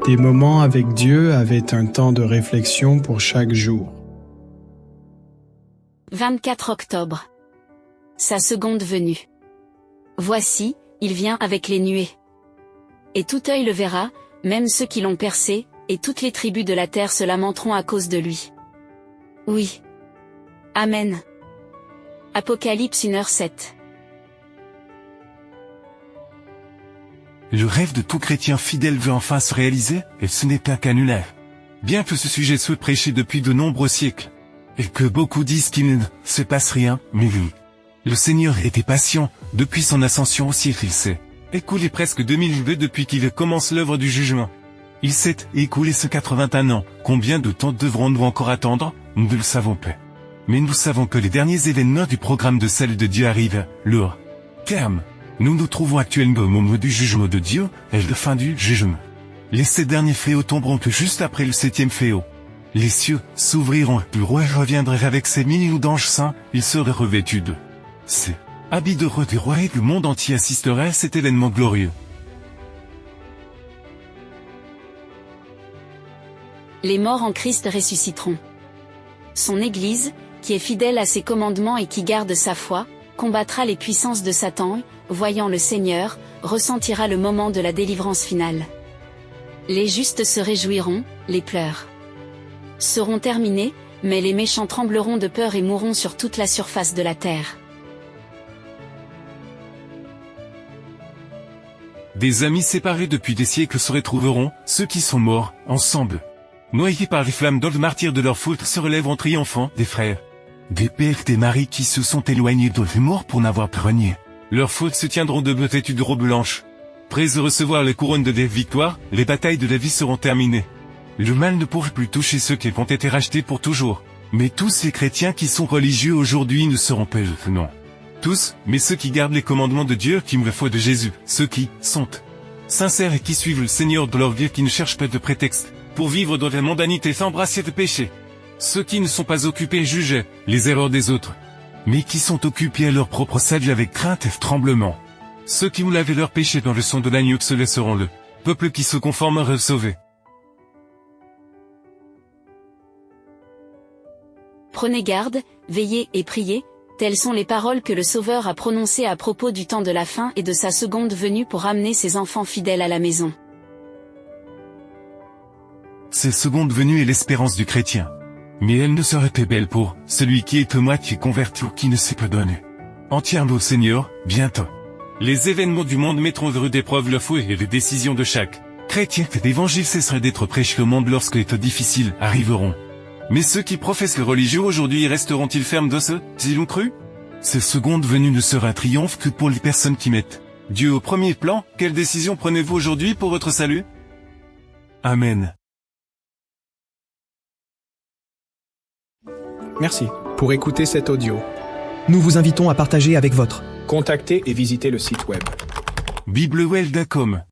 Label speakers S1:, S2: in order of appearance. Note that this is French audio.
S1: Des moments avec Dieu avaient un temps de réflexion pour chaque jour.
S2: 24 octobre. Sa seconde venue. Voici, il vient avec les nuées. Et tout œil le verra, même ceux qui l'ont percé, et toutes les tribus de la terre se lamenteront à cause de lui. Oui. Amen. Apocalypse 1h07.
S3: Le rêve de tout chrétien fidèle veut enfin se réaliser, et ce n'est pas qu'annulaire. Bien que ce sujet soit prêché depuis de nombreux siècles, et que beaucoup disent qu'il ne se passe rien, mais oui. Le Seigneur était patient, depuis son ascension au ciel il s'est écoulé presque 2002 depuis qu'il commence l'œuvre du jugement. Il s'est écoulé ce 81 ans, combien de temps devrons-nous encore attendre, nous ne le savons pas. Mais nous savons que les derniers événements du programme de salut de Dieu arrivent, leur terme. Nous nous trouvons actuellement au moment du jugement de Dieu, et de fin du jugement. Les 7 derniers fléaux tomberont que juste après le 7e fléau. Les cieux s'ouvriront, le roi reviendrait avec ses millions d'anges saints, il serait revêtu de ses habits de roi du roi et le monde entier assisterait à cet événement glorieux.
S2: Les morts en Christ ressusciteront. Son Église, qui est fidèle à ses commandements et qui garde sa foi, combattra les puissances de Satan, voyant le Seigneur, ressentira le moment de la délivrance finale. Les justes se réjouiront, les pleurs seront terminés, mais les méchants trembleront de peur et mourront sur toute la surface de la terre.
S3: Des amis séparés depuis des siècles se retrouveront, ceux qui sont morts, ensemble. Noyés par les flammes dans le martyre de leur foudre se relèveront triomphants, des frères, des pères, des maris qui se sont éloignés de la mort pour n'avoir pas renié leurs fautes se tiendront debout vêtus de robes blanches. Prêts à recevoir les couronnes de la victoire, les batailles de la vie seront terminées. Le mal ne pourra plus toucher ceux qui ont été rachetés pour toujours. Mais tous les chrétiens qui sont religieux aujourd'hui ne seront pas non. Tous, mais ceux qui gardent les commandements de Dieu, qui ont la foi de Jésus, ceux qui sont sincères et qui suivent le Seigneur de leur vie, qui ne cherchent pas de prétexte pour vivre dans la mondanité sans brasser de péché. Ceux qui ne sont pas occupés à juger les erreurs des autres, mais qui sont occupés à leur propre salut avec crainte et tremblement. Ceux qui ont lavé leurs péchés dans le sang de l'agneau se laisseront le peuple qui se conformera sauvé.
S2: Prenez garde, veillez et priez, telles sont les paroles que le Sauveur a prononcées à propos du temps de la fin et de sa seconde venue pour amener ses enfants fidèles à la maison.
S3: Cette seconde venue est l'espérance du chrétien. Mais elle ne serait pas belle pour celui qui est moitié converti ou qui ne s'est pas donné entièrement au Seigneur, bientôt. Les événements du monde mettront à rude épreuve la foi et les décisions de chaque chrétien. L'évangile cesserait d'être prêché au monde lorsque les temps difficiles arriveront. Mais ceux qui professent le religieux aujourd'hui resteront-ils fermes de ce qu'ils ont cru? Cette seconde venue ne sera un triomphe que pour les personnes qui mettent Dieu au premier plan. Quelle décision prenez-vous aujourd'hui pour votre salut? Amen.
S4: Merci pour écouter cet audio.
S5: Nous vous invitons à partager avec votre.
S4: Contactez et visitez le site web.
S3: biblewell.com